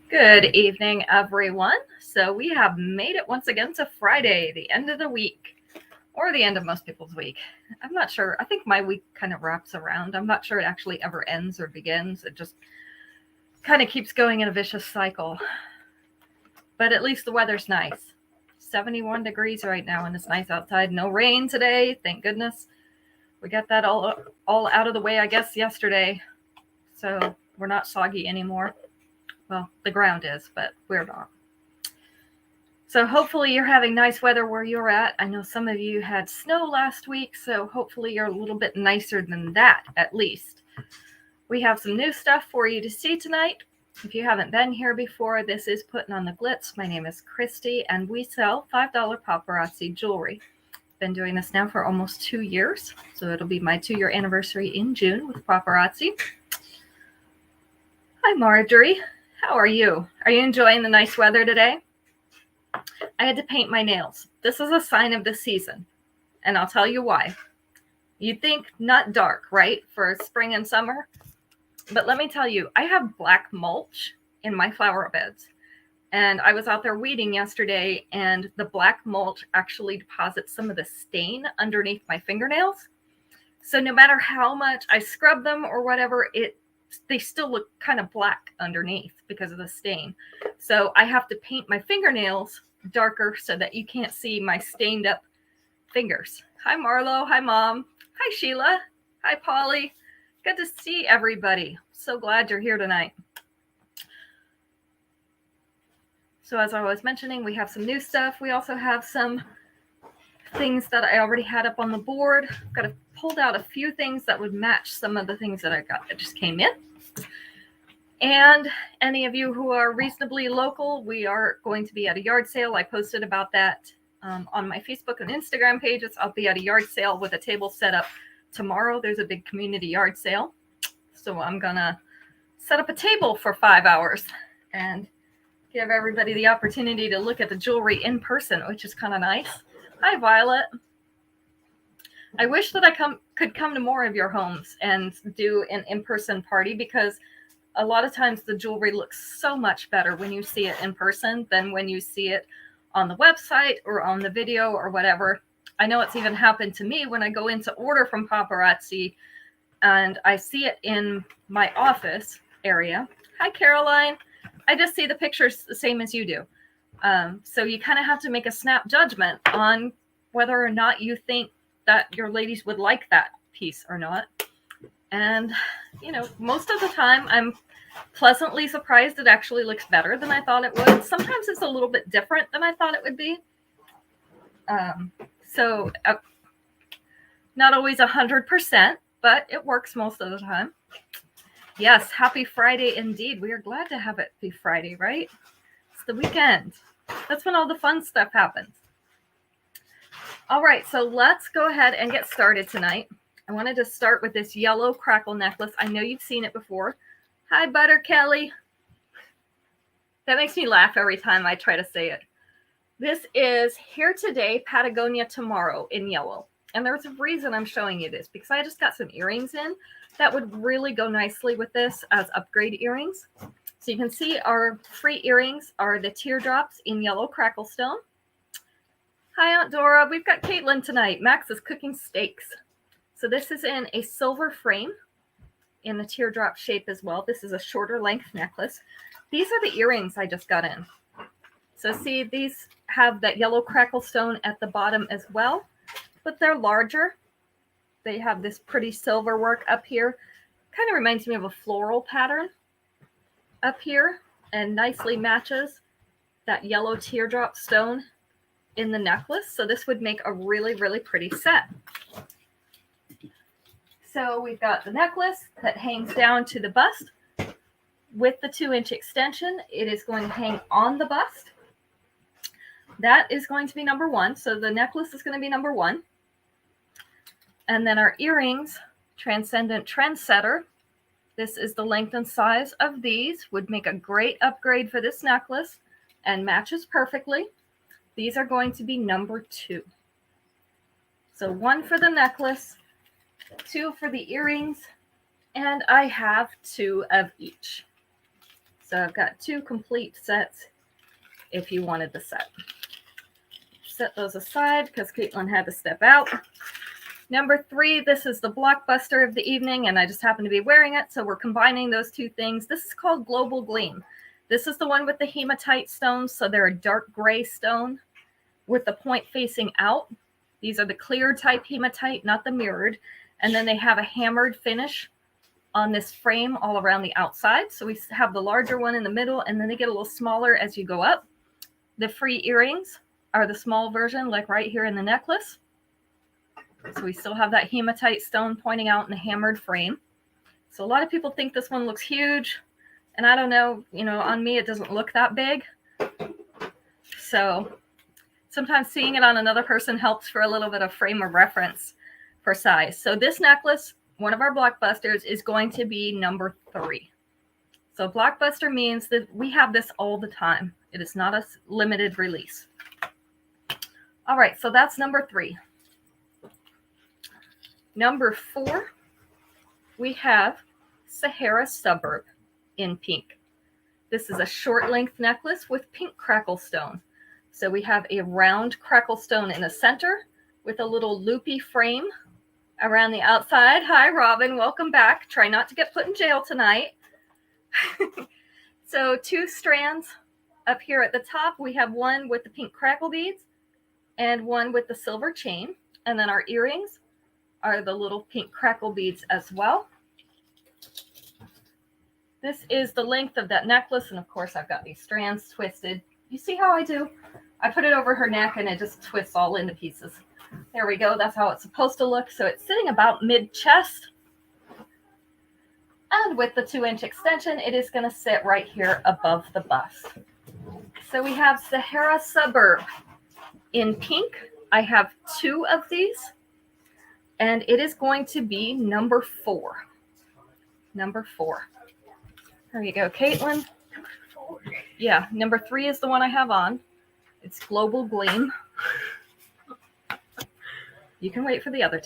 Good evening, everyone. So we have made it once again to Friday, the end of the week, or the end of most people's week. I'm not sure. I think my week kind of wraps around. I'm not sure it actually ever ends or begins. It just kind of keeps going in a vicious cycle. But at least the weather's nice. 71 degrees right now, and it's nice outside. No rain today, thank goodness. We got that all out of the way, I guess, yesterday. So we're not soggy anymore. Well, the ground is, but we're not. So hopefully you're having nice weather where you're at. I know some of you had snow last week, so hopefully you're a little bit nicer than that, at least. We have some new stuff for you to see tonight. If you haven't been here before, this is Putting on the Glitz. My name is Christy, and we sell $5 paparazzi jewelry. Been doing this now for almost 2 years, so it'll be my 2-year anniversary in June with paparazzi. Hi, Marjorie. How are you? Are you enjoying the nice weather today? I had to paint my nails. This is a sign of the season, and I'll tell you why. You'd think not dark, right, for spring and summer? But let me tell you, I have black mulch in my flower beds, and I was out there weeding yesterday, and the black mulch actually deposits some of the stain underneath my fingernails. So no matter how much I scrub them or whatever, they still look kind of black underneath because of the stain. So I have to paint my fingernails darker so that you can't see my stained up fingers. Hi, Marlo. Hi, Mom. Hi, Sheila. Hi, Polly. Good to see everybody. So glad you're here tonight. So as I was mentioning, we have some new stuff. We also have some things that I already had up on the board. I've got to pulled out a few things that would match some of the things that I got that just came in. And any of you who are reasonably local, we are going to be at a yard sale. I posted about that on my Facebook and Instagram pages. I'll be at a yard sale with a table set up tomorrow. There's a big community yard sale. So I'm going to set up a table for 5 hours and give everybody the opportunity to look at the jewelry in person, which is kind of nice. Hi, Violet. I wish that I could come to more of your homes and do an in-person party, because a lot of times the jewelry looks so much better when you see it in person than when you see it on the website or on the video or whatever. I know it's even happened to me when I go in to order from Paparazzi and I see it in my office area. Hi, Caroline. I just see the pictures the same as you do. So you kind of have to make a snap judgment on whether or not you think that your ladies would like that piece or not. And, most of the time I'm pleasantly surprised it actually looks better than I thought it would. Sometimes it's a little bit different than I thought it would be. So not always 100%, but it works most of the time. Yes, happy Friday indeed. We are glad to have it be Friday, right? It's the weekend. That's when all the fun stuff happens. All right, so let's go ahead and get started tonight. I wanted to start with this yellow crackle necklace. I know you've seen it before. Hi, Butter Kelly. That makes me laugh every time I try to say it. This is Here Today, Patagonia Tomorrow in yellow. And there's a reason I'm showing you this, because I just got some earrings in that would really go nicely with this as upgrade earrings. So you can see our free earrings are the teardrops in yellow crackle stone. Hi, Aunt Dora. We've got Caitlin tonight. Max is cooking steaks. So this is in a silver frame in the teardrop shape as well. This is a shorter length necklace. These are the earrings I just got in. So see, these have that yellow crackle stone at the bottom as well, but they're larger. They have this pretty silver work up here. Kind of reminds me of a floral pattern up here, and nicely matches that yellow teardrop stone in the necklace. So this would make a really, really pretty set. So we've got the necklace that hangs down to the bust with the 2-inch extension. It is going to hang on the bust. That is going to be number 1. So the necklace is going to be number 1. And then our earrings, Transcendent Trendsetter. This is the length and size of these. Would make a great upgrade for this necklace and matches perfectly. These are going to be number 2. So 1 for the necklace, 2 for the earrings, and I have 2 of each. So I've got 2 complete sets if you wanted the set. Set those aside because Caitlin had to step out. Number 3, this is the blockbuster of the evening, and I just happen to be wearing it, so we're combining those 2 things. This is called Global Gleam. This is the one with the hematite stones, so they're a dark gray stone with the point facing out. These are the clear type hematite, not the mirrored. And then they have a hammered finish on this frame all around the outside. So we have the larger one in the middle, and then they get a little smaller as you go up. The free earrings are the small version, like right here in the necklace. So we still have that hematite stone pointing out in the hammered frame. So a lot of people think this one looks huge. And I don't know, on me, it doesn't look that big. So sometimes seeing it on another person helps for a little bit of frame of reference for size. So this necklace, one of our blockbusters, is going to be number 3. So blockbuster means that we have this all the time. It is not a limited release. All right, so that's number 3. Number 4, we have Sahara Suburb in pink. This is a short length necklace with pink crackle stone. So we have a round crackle stone in the center with a little loopy frame around the outside. Hi, Robin. Welcome back. Try not to get put in jail tonight. So 2 strands up here at the top. We have one with the pink crackle beads and one with the silver chain. And then our earrings are the little pink crackle beads as well. This is the length of that necklace. And of course, I've got these strands twisted. You see how I do? I put it over her neck and it just twists all into pieces. There we go. That's how it's supposed to look. So it's sitting about mid-chest. And with the 2-inch extension, it is going to sit right here above the bust. So we have Sahara Suburb in pink. I have 2 of these. And it is going to be number 4. Number 4. There you go, Caitlin. Yeah, number 3 is the one I have on. It's Global Gleam. You can wait for the other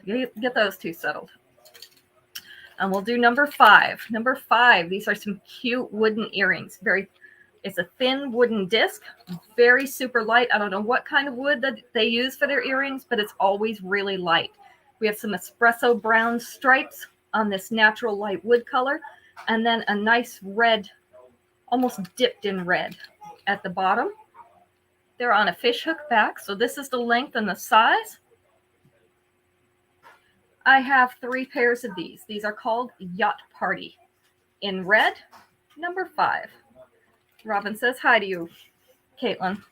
2. Get those 2 settled. And we'll do number 5. Number 5, these are some cute wooden earrings. It's a thin wooden disc, very super light. I don't know what kind of wood that they use for their earrings, but it's always really light. We have some espresso brown stripes on this natural light wood color, and then a nice red, almost dipped in red at the bottom. They're on a fishhook back, so this is the length and the size. I have 3 pairs of these. These are called Yacht Party in red, number 5. Robin says hi to you, Caitlin.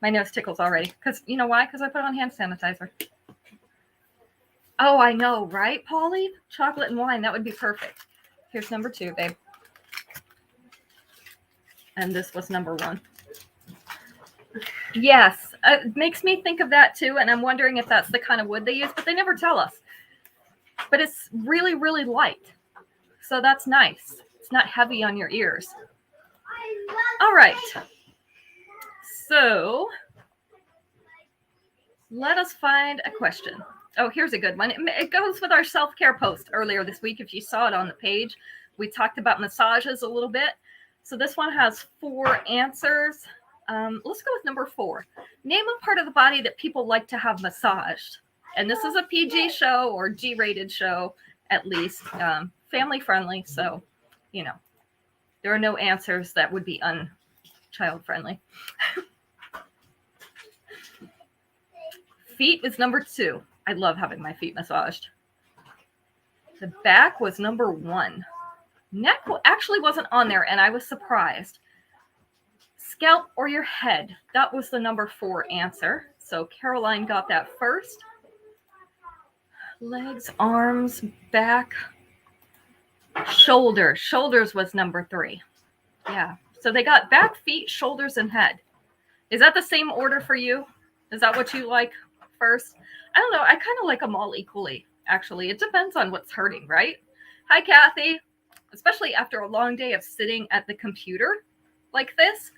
My nose tickles already. Because you know why? Because I put on hand sanitizer. Oh, I know, right, Polly? Chocolate and wine. That would be perfect. Here's number 2, babe. And this was number 1. Yes, it makes me think of that too. And I'm wondering if that's the kind of wood they use, but they never tell us. But it's really, really light. So that's nice. It's not heavy on your ears. All right. So let us find a question. Oh, here's a good one. It goes with our self-care post earlier this week. If you saw it on the page, we talked about massages a little bit. So this one has 4 answers. Let's go with number 4. Name a part of the body that people like to have massaged. And this is a PG show or G-rated show, at least. Family friendly. So, there are no answers that would be unchild friendly. Feet is number 2. I love having my feet massaged. The back was number 1. Neck actually wasn't on there, and I was surprised. Scalp or your head. That was the number 4 answer. So Caroline got that first. Legs, arms, back, shoulder. Shoulders was number 3. Yeah. So they got back, feet, shoulders, and head. Is that the same order for you? Is that what you like first? I don't know. I kind of like them all equally, actually. It depends on what's hurting, right? Hi, Kathy. Especially after a long day of sitting at the computer like this.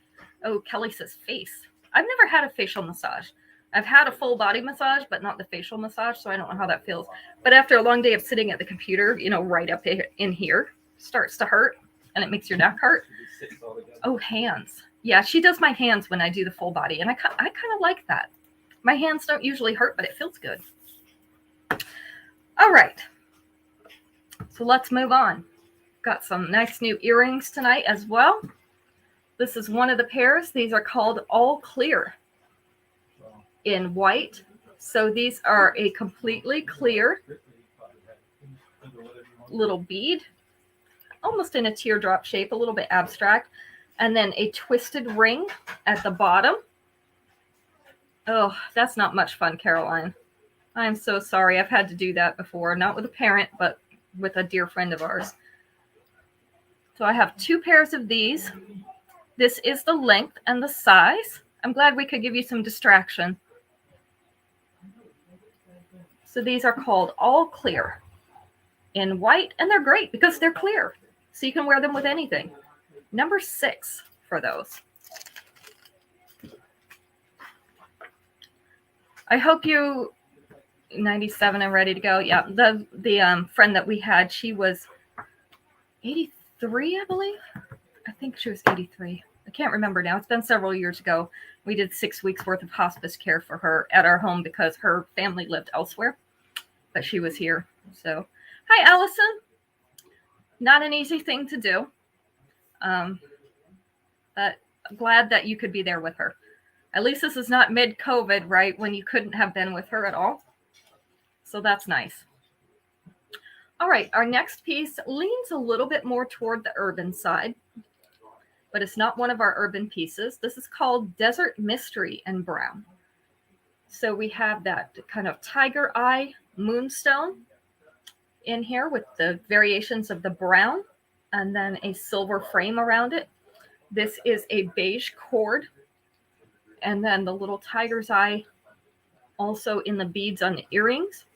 Oh, Kelly says face. I've never had a facial massage. I've had a full body massage, but not the facial massage, so I don't know how that feels. But after a long day of sitting at the computer, right up in here, starts to hurt. and it makes your neck hurt. Oh, hands. Yeah, she does my hands when I do the full body, and I kind of like that. My hands don't usually hurt, but it feels good. All right. So let's move on. Got some nice new earrings tonight as well. This is one of the pairs. These are called All Clear in white. So these are a completely clear little bead, almost in a teardrop shape, a little bit abstract, and then a twisted ring at the bottom. Oh, that's not much fun, Caroline. I'm so sorry. I've had to do that before, not with a parent, but with a dear friend of ours. So I have 2 pairs of these. This is the length and the size. I'm glad we could give you some distraction. So these are called All Clear in white, and they're great because they're clear. So you can wear them with anything. Number 6 for those. I hope you 97 and ready to go. Yeah, the friend that we had, she was 83, I believe. I think she was 83. I can't remember now. It's been several years ago. We did 6 weeks worth of hospice care for her at our home because her family lived elsewhere, but she was here. So, hi, Allison. Not an easy thing to do. But glad that you could be there with her. At least this is not mid-COVID, right, when you couldn't have been with her at all. So that's nice. All right, our next piece leans a little bit more toward the urban side, but it's not one of our urban pieces. This is called Desert Mystery in brown. So we have that kind of tiger eye moonstone in here with the variations of the brown and then a silver frame around it. This is a beige cord, and then the little tiger's eye also in the beads on the earrings.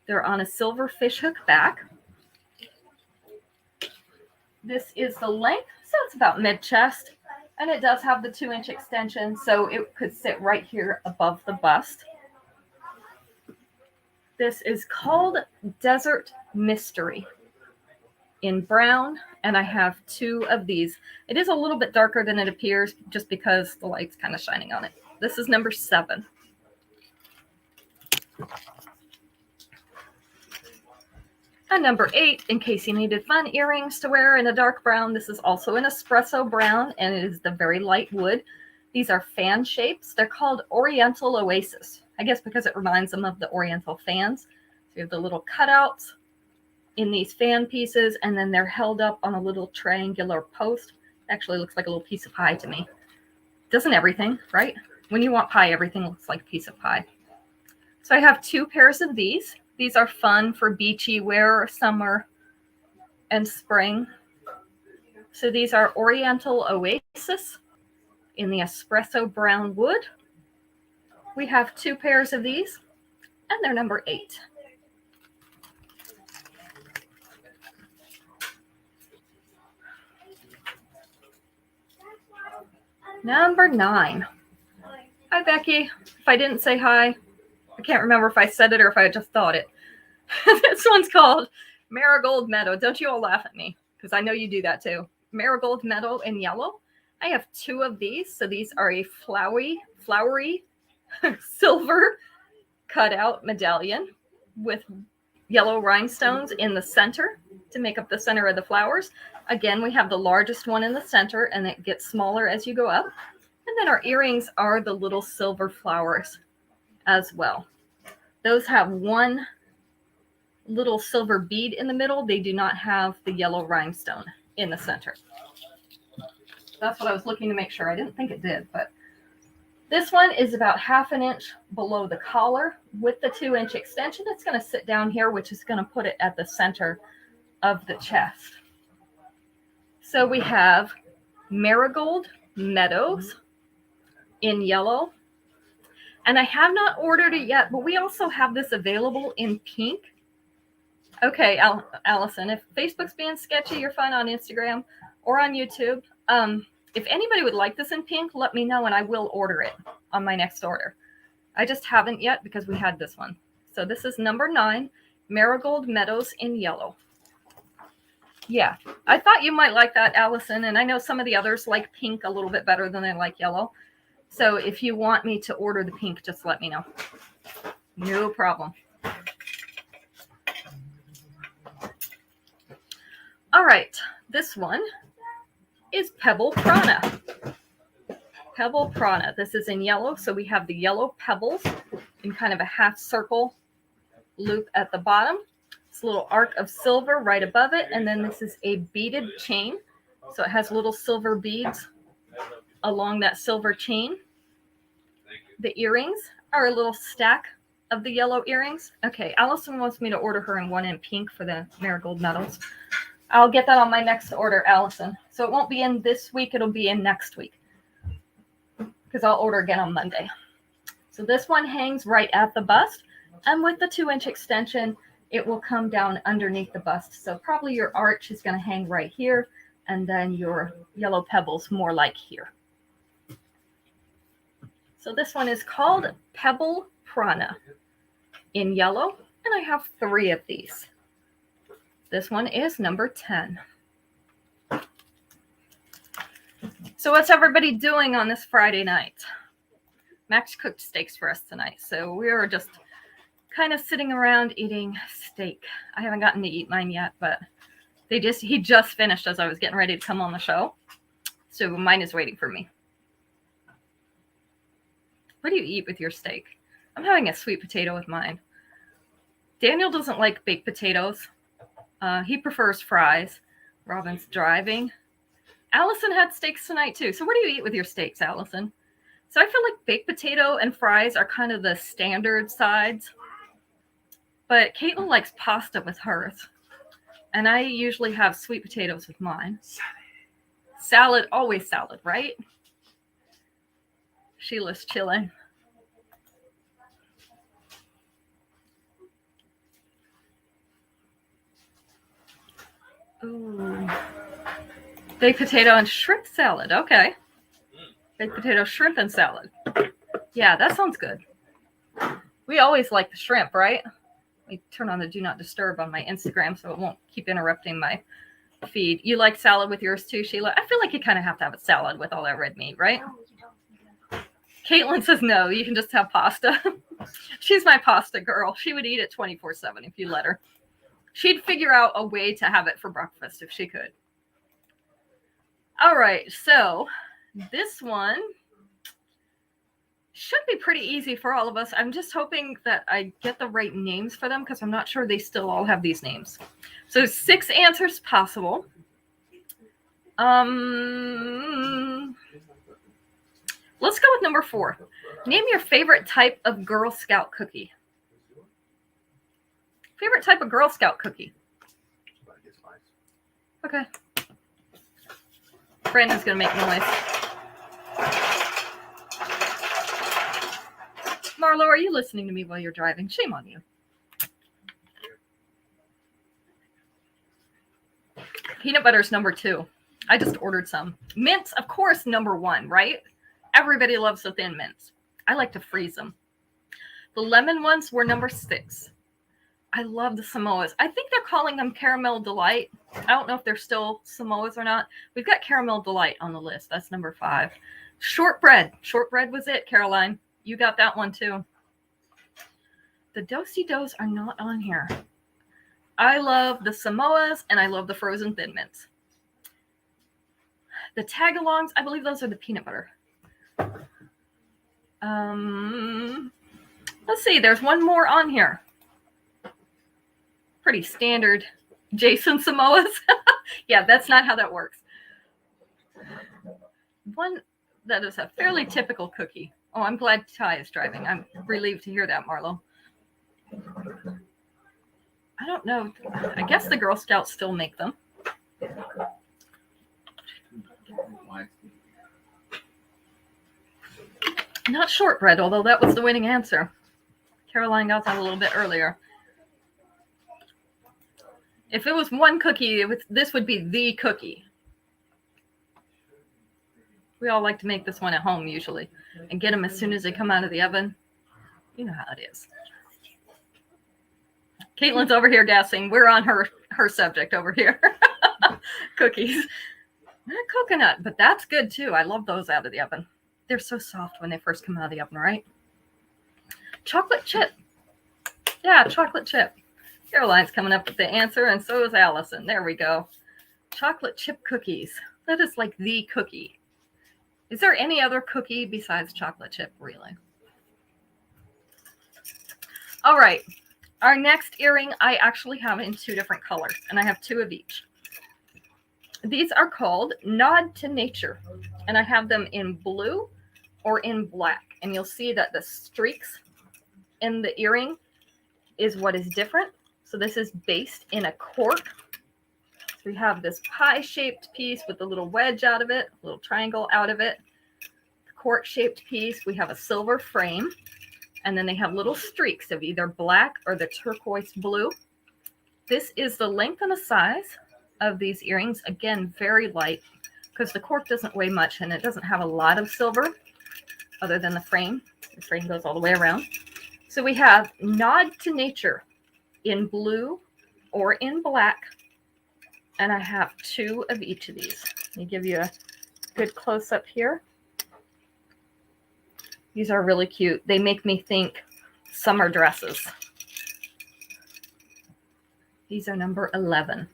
They're on a silver fishhook back. This is the length, so it's about mid-chest, and it does have the 2-inch extension, so it could sit right here above the bust. This is called Desert Mystery in brown, and I have 2 of these. It is a little bit darker than it appears just because the light's kind of shining on it. This is number 7. And number 8, in case you needed fun earrings to wear in a dark brown, this is also an espresso brown, and it is the very light wood. These are fan shapes. They're called Oriental Oasis, I guess because it reminds them of the Oriental fans. So you have the little cutouts in these fan pieces, and then they're held up on a little triangular post. Actually looks like a little piece of pie to me. Doesn't everything, right? When you want pie, everything looks like a piece of pie. So I have 2 pairs of these. These are fun for beachy wear, summer, and spring. So these are Oriental Oasis in the espresso brown wood. We have 2 pairs of these, and they're number 8. Number 9. Hi, Becky. If I didn't say hi, I can't remember if I said it or if I just thought it. This one's called Marigold Meadow. Don't you all laugh at me, because I know you do that too. Marigold Meadow in yellow. I have 2 of these. So these are a flowery silver cutout medallion with yellow rhinestones in the center to make up the center of the flowers. Again, we have the largest one in the center, and it gets smaller as you go up. And then our earrings are the little silver flowers as well. Those have 1 little silver bead in the middle. They do not have the yellow rhinestone in the center. That's what I was looking to make sure. I didn't think it did, but this one is about 1/2 inch below the collar with the 2-inch extension. It's going to sit down here, which is going to put it at the center of the chest. So we have Marigold Meadows in yellow. And I have not ordered it yet, but we also have this available in pink. Okay, Allison, if Facebook's being sketchy, you're fine on Instagram or on YouTube. If anybody would like this in pink, let me know and I will order it on my next order. I just haven't yet because we had this one. So this is number 9, Marigold Meadows in yellow. Yeah, I thought you might like that, Allison, and I know some of the others like pink a little bit better than they like yellow. So if you want me to order the pink, just let me know. No problem. All right, this one is Pebble Prana. Pebble Prana. This is in yellow, so we have the yellow pebbles in kind of a half circle loop at the bottom. It's a little arc of silver right above it, and then this is a beaded chain. So it has little silver beads along that silver chain. The earrings are a little stack of the yellow earrings. Okay, Allison wants me to order her in one in pink for the marigold medals. I'll get that on my next order, Allison. So it won't be in this week, it'll be in next week. Because I'll order again on Monday. So this one hangs right at the bust. And with the 2-inch extension, it will come down underneath the bust. So probably your arch is going to hang right here. And then your yellow pebbles more like here. So this one is called Pebble Prana in yellow. And I have 3 of these. This one is number 10. So what's everybody doing on this Friday night? Max cooked steaks for us tonight. So we were just kind of sitting around eating steak. I haven't gotten to eat mine yet, but he just finished as I was getting ready to come on the show. So mine is waiting for me. What do you eat with your steak? I'm having a sweet potato with mine. Daniel doesn't like baked potatoes. He prefers fries. Robin's driving. Allison had steaks tonight too. So what do you eat with your steaks, Allison? So I feel like baked potato and fries are kind of the standard sides. But Caitlin likes pasta with hers. And I usually have sweet potatoes with mine. Salad, always salad, right? Sheila's chilling. Ooh. Baked potato and shrimp salad. Okay. Baked potato, shrimp, and salad. Yeah, that sounds good. We always like the shrimp, right? We turn on the do not disturb on my Instagram so it won't keep interrupting my feed. You like salad with yours too, Sheila? I feel like you kind of have to have a salad with all that red meat, right? No, you don't. Caitlin says no, you can just have pasta. She's my pasta girl. She would eat it 24/7 if you let her. She'd figure out a way to have it for breakfast if she could. All right, so this one should be pretty easy for all of us. I'm just hoping that I get the right names for them because I'm not sure they still all have these names. So 6 answers possible. Let's go with number 4. Name your favorite type of Girl Scout cookie. Favorite type of Girl Scout cookie? Okay. Brandon's going to make noise. Marlo, are you listening to me while you're driving? Shame on you. Peanut butter's number 2. I just ordered some. Mints, of course, number 1, right? Everybody loves the thin mints. I like to freeze them. The lemon ones were number 6. I love the Samoas. I think they're calling them Caramel Delight. I don't know if they're still Samoas or not. We've got Caramel Delight on the list. That's number 5. Shortbread. Shortbread was it, Caroline. You got that one too. The Do-si-dos are not on here. I love the Samoas and I love the frozen thin mints. The tagalongs, I believe those are the peanut butter. Let's see, there's one more on here. Pretty standard Jason Samoas. Yeah, that's not how that works. One that is a fairly typical cookie. Oh, I'm glad Ty is driving. I'm relieved to hear that, Marlo. I don't know. I guess the Girl Scouts still make them. Not shortbread, although that was the winning answer. Caroline got that a little bit earlier. If it was one cookie, this would be the cookie. We all like to make this one at home usually and get them as soon as they come out of the oven. You know how it is. Caitlin's over here guessing. We're on her subject over here. cookies. Not coconut, but that's good too. I love those out of the oven. They're so soft when they first come out of the oven, right? Chocolate chip. Yeah, chocolate chip. Caroline's coming up with the answer, and so is Allison. There we go. Chocolate chip cookies. That is like the cookie. Is there any other cookie besides chocolate chip, really? All right. Our next earring, I actually have in 2 different colors, and I have 2 of each. These are called Nod to Nature, and I have them in blue or in black. And you'll see that the streaks in the earring is what is different. So this is based in a cork. We have this pie-shaped piece with a little wedge out of it, a little triangle out of it. The cork-shaped piece, we have a silver frame. And then they have little streaks of either black or the turquoise blue. This is the length and the size of these earrings. Again, very light because the cork doesn't weigh much and it doesn't have a lot of silver other than the frame. The frame goes all the way around. So we have Nod to Nature in blue or in black. And I have 2 of each of these. Let me give you a good close-up here. These are really cute. They make me think summer dresses. These are number 11.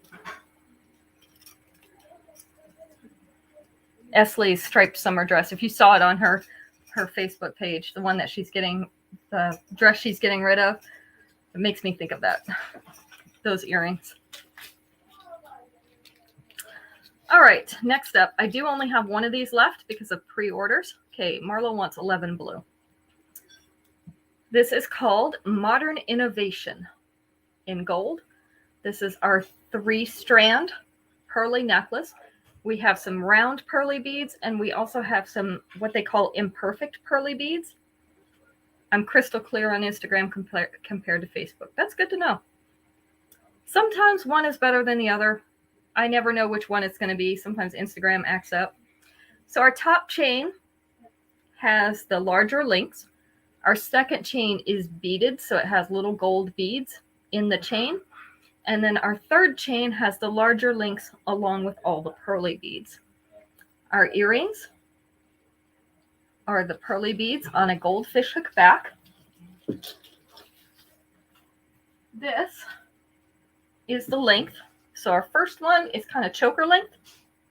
Esley's striped summer dress. If you saw it on her Facebook page, the one that she's getting, the dress she's getting rid of, it makes me think of that. Those earrings. All right, next up, I do only have 1 of these left because of pre-orders. Okay, Marlo wants 11 blue. This is called Modern Innovation in gold. This is our 3-strand pearly necklace. We have some round pearly beads, and we also have some what they call imperfect pearly beads. I'm crystal clear on Instagram compared to Facebook. That's good to know. Sometimes one is better than the other. I never know which one it's going to be. Sometimes Instagram acts up. So our top chain has the larger links. Our second chain is beaded, so it has little gold beads in the chain. And then our third chain has the larger links along with all the pearly beads. Our earrings are the pearly beads on a gold fishhook back. This is the length. So our first one is kind of choker length,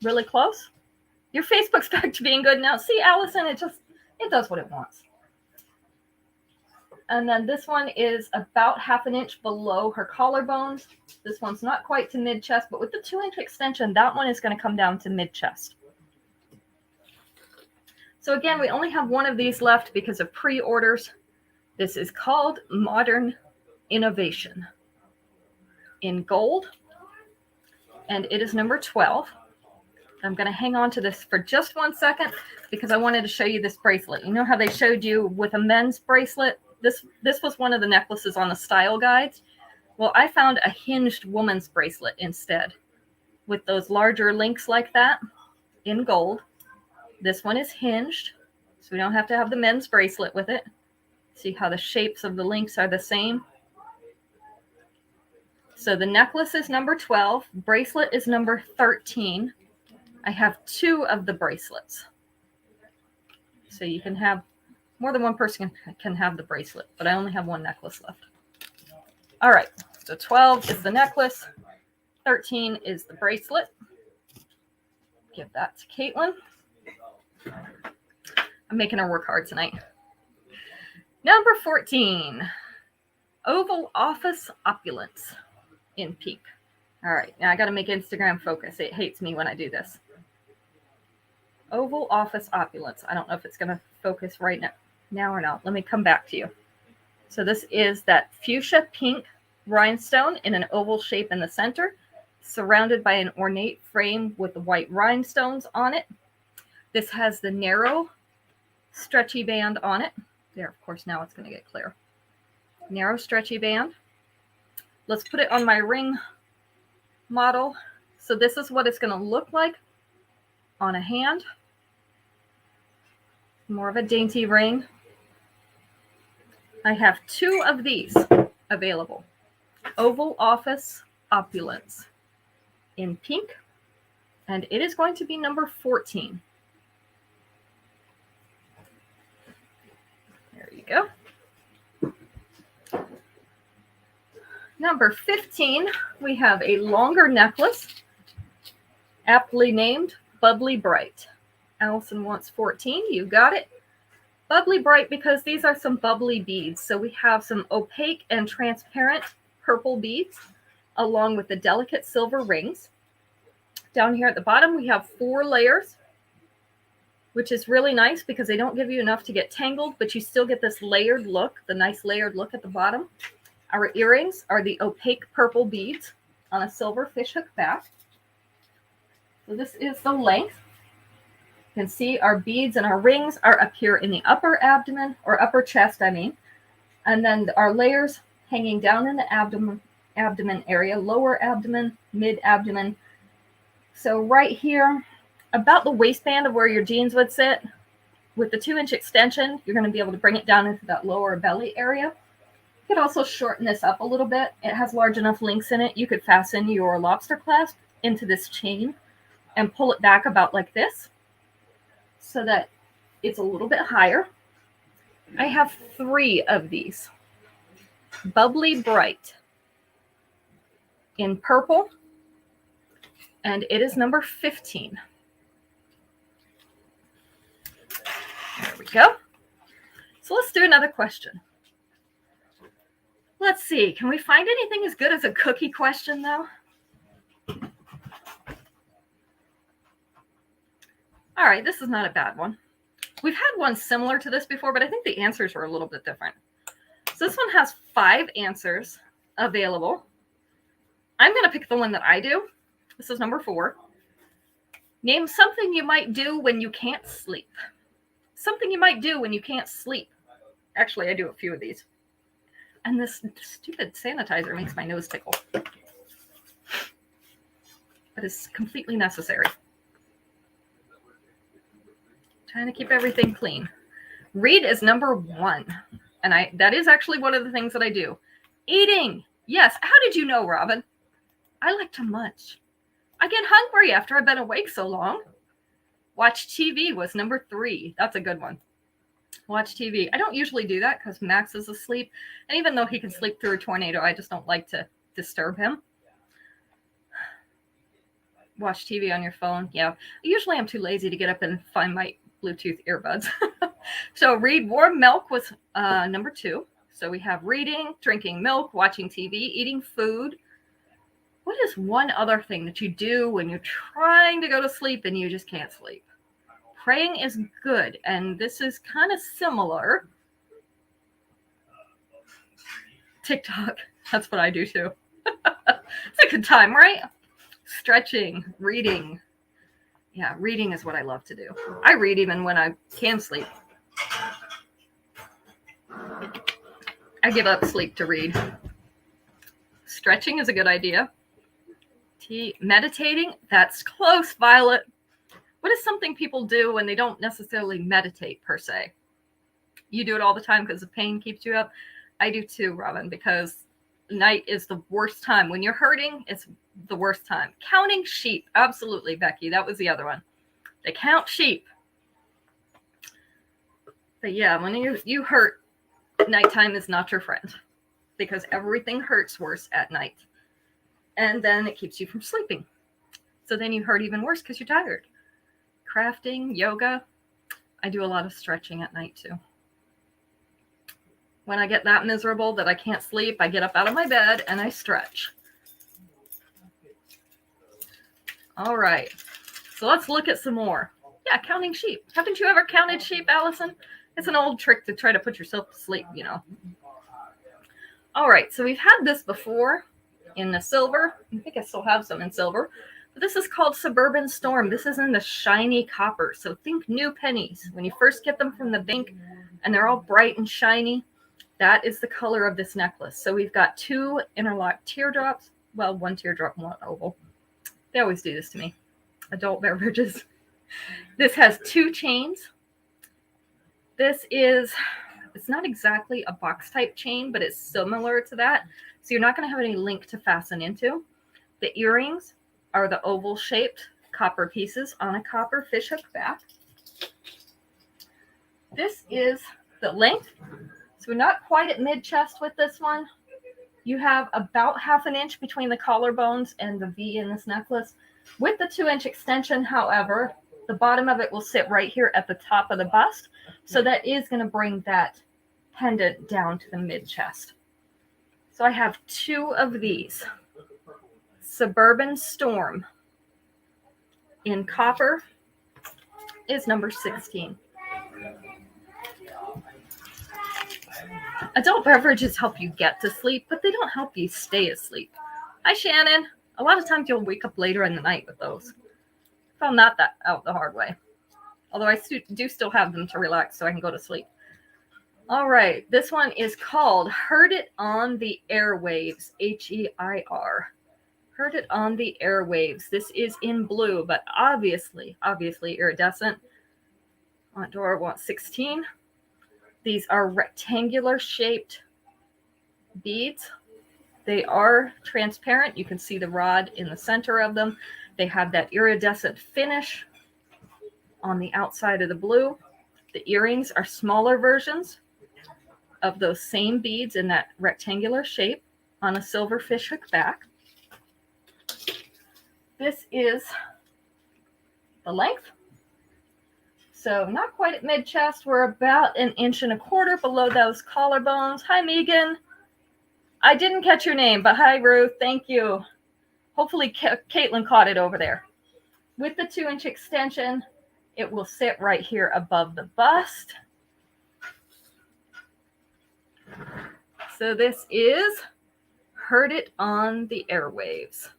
really close. Your Facebook's back to being good now. See, Allison, it does what it wants. And then this one is about 1/2 inch below her collarbones. This one's not quite to mid-chest, but with the 2-inch extension, that one is going to come down to mid-chest. So again, we only have 1 of these left because of pre-orders. This is called Modern Innovation in gold, and it is number 12. I'm going to hang on to this for just 1 second because I wanted to show you this bracelet. You know how they showed you with a men's bracelet? This was one of the necklaces on the style guides. Well, I found a hinged woman's bracelet instead with those larger links like that in gold. This one is hinged, so we don't have to have the men's bracelet with it. See how the shapes of the links are the same? So the necklace is number 12. Bracelet is number 13. I have 2 of the bracelets. So you can have, more than one person can have the bracelet, but I only have 1 necklace left. All right, so 12 is the necklace. 13 is the bracelet. Give that to Caitlin. I'm making her work hard tonight. Number 14, Oval Office Opulence in pink. All right, now I got to make Instagram focus. It hates me when I do this. Oval Office Opulence. I don't know if it's going to focus right now or not. Let me come back to you. So this is that fuchsia pink rhinestone in an oval shape in the center, surrounded by an ornate frame with the white rhinestones on it. This has the narrow, stretchy band on it. There, of course, now it's going to get clear. Narrow, stretchy band. Let's put it on my ring model. So this is what it's going to look like on a hand. More of a dainty ring. I have 2 of these available. Oval Office Opulence in pink And it is going to be number 14. There you go. Number 15, we have a longer necklace, aptly named Bubbly Bright. Allison wants 14. You got it. Bubbly Bright because these are some bubbly beads. So we have some opaque and transparent purple beads along with the delicate silver rings. Down here at the bottom, we have 4 layers, which is really nice because they don't give you enough to get tangled, but you still get this layered look, the nice layered look at the bottom. Our earrings are the opaque purple beads on a silver fishhook back. So this is the length. You can see our beads and our rings are up here in the upper abdomen, or upper chest, I mean. And then our layers hanging down in the abdomen area, lower abdomen, mid-abdomen. So right here, about the waistband of where your jeans would sit, with the 2-inch extension, you're going to be able to bring it down into that lower belly area. You could also shorten this up a little bit. It has large enough links in it. You could fasten your lobster clasp into this chain and pull it back about like this so that it's a little bit higher. I have 3 of these. Bubbly Bright in purple, and it is number 15. There we go. So let's do another question. Let's see. Can we find anything as good as a cookie question, though? All right, this is not a bad one. We've had one similar to this before, but I think the answers are a little bit different. So this one has 5 answers available. I'm going to pick the one that I do. This is number 4. Name something you might do when you can't sleep. Something you might do when you can't sleep. Actually, I do a few of these. And this stupid sanitizer makes my nose tickle. But it's completely necessary. Trying to keep everything clean. Read is number 1. And that is actually one of the things that I do. Eating. Yes. How did you know, Robin? I like to munch. I get hungry after I've been awake so long. Watch TV was number 3. That's a good one. Watch TV. I don't usually do that because Max is asleep. And even though he can sleep through a tornado, I just don't like to disturb him. Watch TV on your phone. Yeah. Usually I'm too lazy to get up and find my Bluetooth earbuds. So read warm milk was number 2. So we have reading, drinking milk, watching TV, eating food. What is one other thing that you do when you're trying to go to sleep and you just can't sleep? Praying is good, and this is kind of similar. TikTok, that's what I do too. It's a good time, right? Stretching, reading. Yeah, reading is what I love to do. I read even when I can sleep. I give up sleep to read. Stretching is a good idea. Meditating, that's close, Violet. What is something people do when they don't necessarily meditate per se? You do it all the time because the pain keeps you up. I do too, Robin, because night is the worst time. When you're hurting, it's the worst time. Counting sheep. Absolutely, Becky. That was the other one. They count sheep. But yeah, when you hurt, nighttime is not your friend because everything hurts worse at night. And then it keeps you from sleeping. So then you hurt even worse because you're tired. Crafting, yoga. I do a lot of stretching at night too. When I get that miserable that I can't sleep, I get up out of my bed and I stretch. All right. So let's look at some more. Yeah, counting sheep. Haven't you ever counted sheep, Allison? It's an old trick to try to put yourself to sleep, you know. All right. So we've had this before in the silver. I think I still have some in silver. But this is called Suburban Storm. This is in the shiny copper. So think new pennies. When you first get them from the bank and they're all bright and shiny, that is the color of this necklace. So we've got 2 interlocked teardrops. Well, 1 teardrop and 1 oval. They always do this to me. Adult beverages. This has 2 chains. This is, it's not exactly a box type chain, but it's similar to that. So you're not going to have any link to fasten into. The earrings are the oval shaped copper pieces on a copper fishhook back. This is the length. So we're not quite at mid-chest with this one. You have about 1/2 inch between the collarbones and the V in this necklace. With the 2-inch extension, however, the bottom of it will sit right here at the top of the bust. So that is going to bring that pendant down to the mid-chest. So I have 2 of these. Suburban Storm in copper is number 16. Adult beverages help you get to sleep, but they don't help you stay asleep. Hi, Shannon. A lot of times you'll wake up later in the night with those. Found that out the hard way. Although I do still have them to relax so I can go to sleep. All right. This one is called Heard It on the Airwaves. H-E-I-R. Heard It on the Airwaves. This is in blue, but obviously iridescent. Dora wants 16. These are rectangular shaped beads. They are transparent. You can see the rod in the center of them. They have that iridescent finish on the outside of the blue. The earrings are smaller versions of those same beads in that rectangular shape on a silver fishhook back. This is the length. So not quite at mid-chest. We're about 1.25 inches below those collarbones. Hi, Megan. I didn't catch your name, but hi, Ruth. Thank you. Hopefully, Caitlin caught it over there. With the 2-inch extension, it will sit right here above the bust. So this is Heard It on the Airwaves.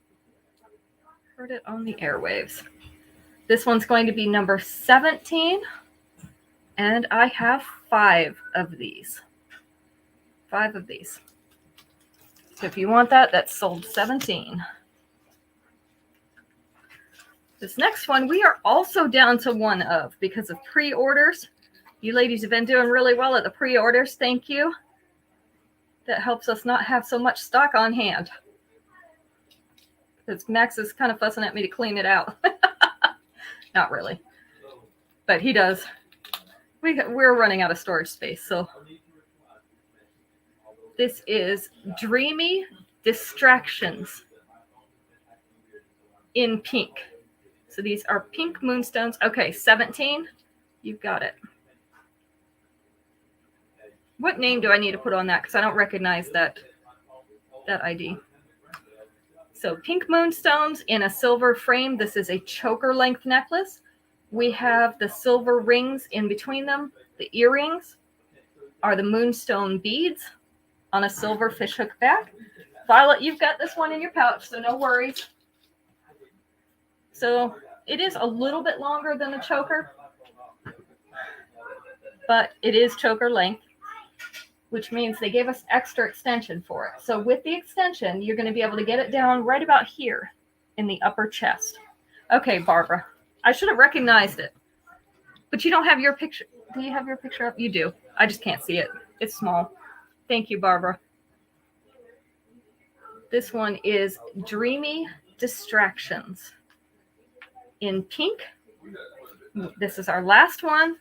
Heard It on the Airwaves. This one's going to be number 17, and I have 5 of these. 5 of these. So if you want that, that's sold 17. This next one, we are also down to 1 of because of pre-orders. You ladies have been doing really well at the pre-orders. Thank you. That helps us not have so much stock on hand. Because Max is kind of fussing at me to clean it out. Not really. But he does. We're running out of storage space. So this is Dreamy Distractions in pink. So these are pink moonstones. Okay, 17. You've got it. What name do I need to put on that? Because I don't recognize that ID. So pink moonstones in a silver frame. This is a choker length necklace. We have the silver rings in between them. The earrings are the moonstone beads on a silver fishhook back. Violet, you've got this one in your pouch, so no worries. So it is a little bit longer than the choker, but it is choker length, which means they gave us extra extension for it. So with the extension, you're going to be able to get it down right about here in the upper chest. Okay, Barbara, I should have recognized it, but you don't have your picture. Do you have your picture up? You do. I just can't see it. It's small. Thank you, Barbara. This one is Dreamy Distractions in pink. This is our last one.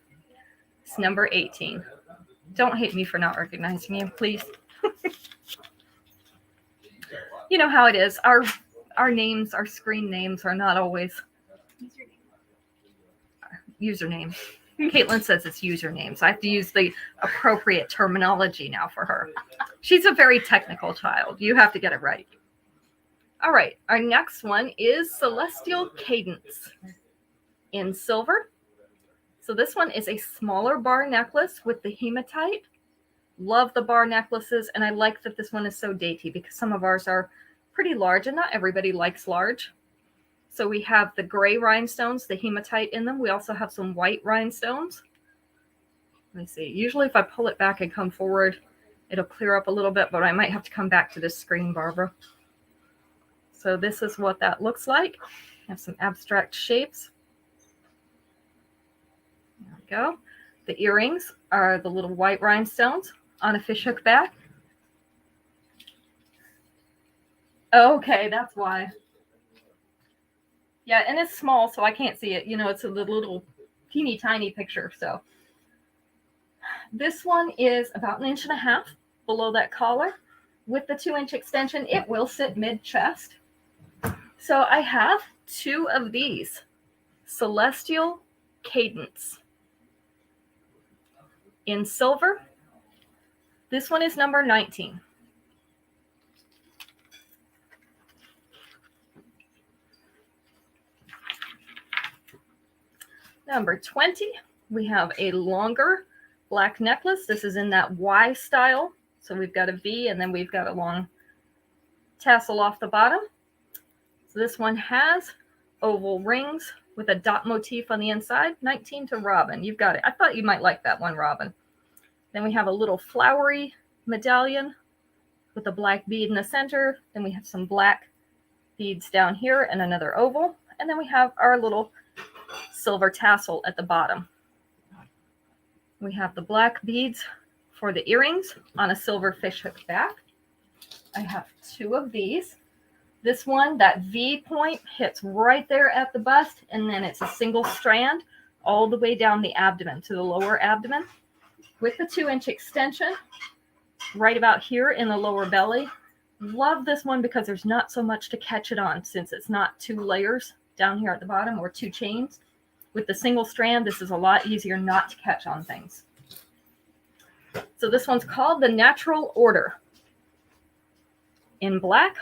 It's number 18. Don't hate me for not recognizing you, please. You know how it is. Our names, our screen names are not always username. Caitlin says it's username, so I have to use the appropriate terminology now for her. She's a very technical child. You have to get it right. All right, our next one is Celestial Cadence in silver. So this one is a smaller bar necklace with the hematite. Love the bar necklaces, and I like that this one is so dainty because some of ours are pretty large, and not everybody likes large. So we have the gray rhinestones, the hematite in them. We also have some white rhinestones. Let me see. Usually if I pull it back and come forward, it'll clear up a little bit, but I might have to come back to this screen, Barbara. So this is what that looks like. I have some abstract shapes. There we go. The earrings are the little white rhinestones on a fishhook back. Okay, that's why. Yeah, and it's small, so I can't see it. You know, it's a little teeny tiny picture. So this one is about 1.5 inches below that collar. With the 2-inch extension, it will sit mid-chest. So I have 2 of these Celestial Cadence in silver. This one is number 19. Number 20, we have a longer black necklace. This is in that Y style. So we've got a V and then we've got a long tassel off the bottom. So this one has oval rings with a dot motif on the inside. 19 to Robin. You've got it. I thought you might like that one, Robin. Then we have a little flowery medallion with a black bead in the center. Then we have some black beads down here and another oval. And then we have our little silver tassel at the bottom. We have the black beads for the earrings on a silver fishhook back. I have 2 of these. This one, that V point hits right there at the bust, and then it's a single strand all the way down the abdomen to the lower abdomen with the 2-inch extension right about here in the lower belly. Love this one because there's not so much to catch it on since it's not 2 layers down here at the bottom or 2 chains. With the single strand, this is a lot easier not to catch on things. So this one's called the Natural Order in black.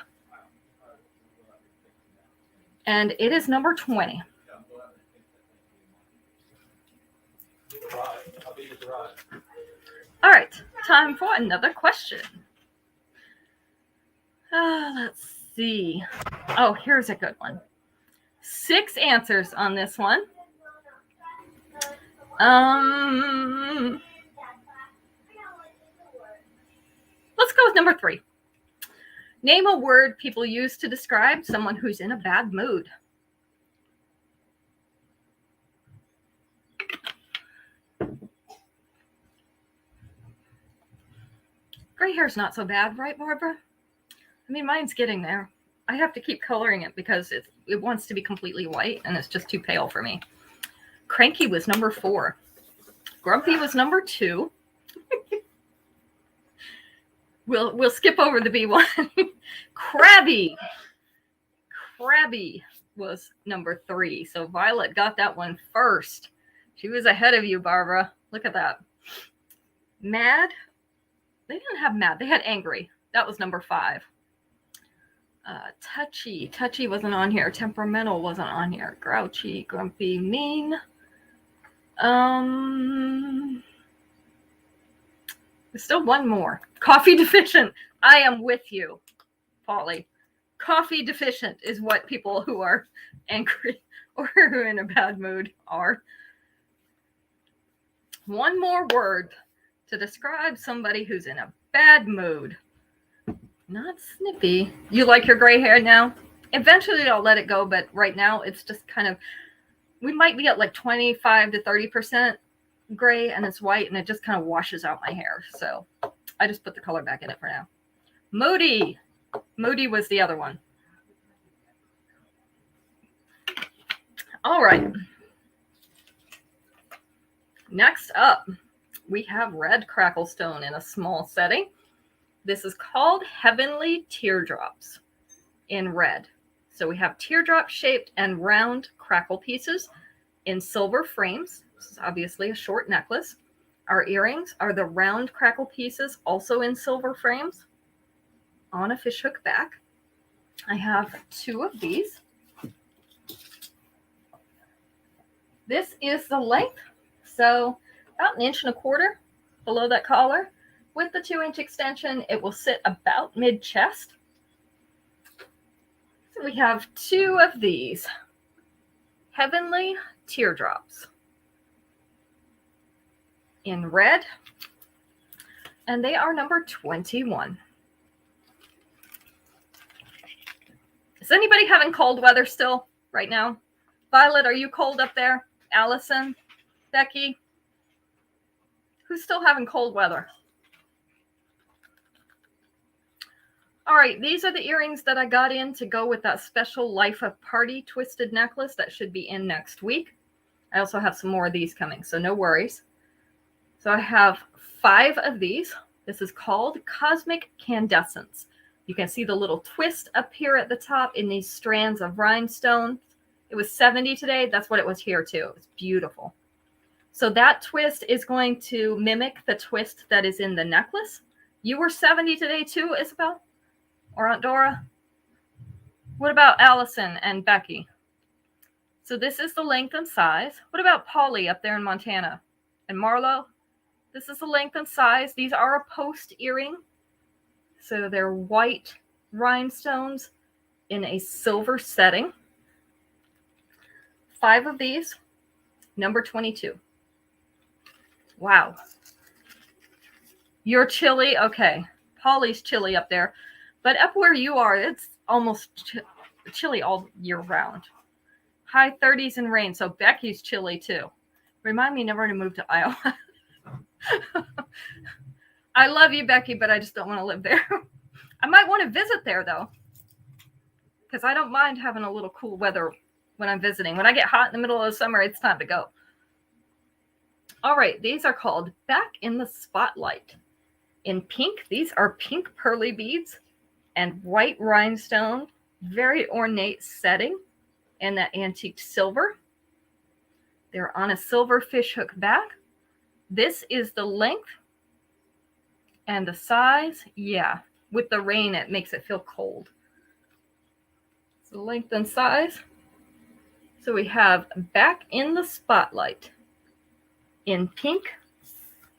And it is number 20. All right, time for another question. Let's see. Oh, here's a good one. 6 answers on this one. Let's go with number 3. Name a word people use to describe someone who's in a bad mood. Gray hair's not so bad, right, Barbara? I mean, mine's getting there. I have to keep coloring it because it wants to be completely white, and it's just too pale for me. Cranky was number 4. Grumpy was number 2. We'll skip over the B1. Crabby was number 3. So Violet got that one first. She was ahead of you, Barbara. Look at that. Mad. They didn't have mad. They had angry. That was number 5. Touchy wasn't on here. Temperamental wasn't on here. Grouchy, grumpy, mean. There's still one more. Coffee deficient. I am with you, Polly. Coffee deficient is what people who are angry or who are in a bad mood are. One more word to describe somebody who's in a bad mood. Not snippy. You like your gray hair now? Eventually I'll let it go, but right now it's just kind of, we might be at like 25 to 30% gray and it's white and it just kind of washes out my hair. So I just put the color back in it for now. Moody. Moody was the other one. All right. Next up, we have red cracklestone in a small setting. This is called Heavenly Teardrops in red. So we have teardrop shaped and round crackle pieces in silver frames. This is obviously a short necklace. Our earrings are the round crackle pieces, also in silver frames on a fishhook back. I have 2 of these. This is the length. So about 1.25 inches below that collar. With the 2-inch extension, it will sit about mid-chest. So we have 2 of these. Heavenly Teardrops in red. And they are number 21. Is anybody having cold weather still right now? Violet, are you cold up there? Allison? Becky? Who's still having cold weather? All right, these are the earrings that I got in to go with that special Life of Party twisted necklace that should be in next week. I also have some more of these coming, so no worries. So I have 5 of these. This is called Cosmic Candescence. You can see the little twist up here at the top in these strands of rhinestone. It was 70 today. That's what it was here too. It's beautiful. So that twist is going to mimic the twist that is in the necklace. You were 70 today too, Isabel? Or Aunt Dora? What about Allison and Becky? So this is the length and size. What about Polly up there in Montana? And Marlo? This is the length and size. These are a post earring. So they're white rhinestones in a silver setting. 5 of these, number 22. Wow. You're chilly? Okay. Polly's chilly up there. But up where you are, it's almost chilly all year round. High 30s and rain. So Becky's chilly too. Remind me never to move to Iowa. I love you, Becky, but I just don't want to live there. I might want to visit there, though, because I don't mind having a little cool weather when I'm visiting. When I get hot in the middle of the summer, it's time to go. All right, these are called Back in the Spotlight. In pink, these are pink pearly beads and white rhinestone, very ornate setting, and that antique silver. They're on a silver fishhook back. This is the length and the size. Yeah, with the rain, it makes it feel cold. So length and size. So we have Back in the Spotlight in pink.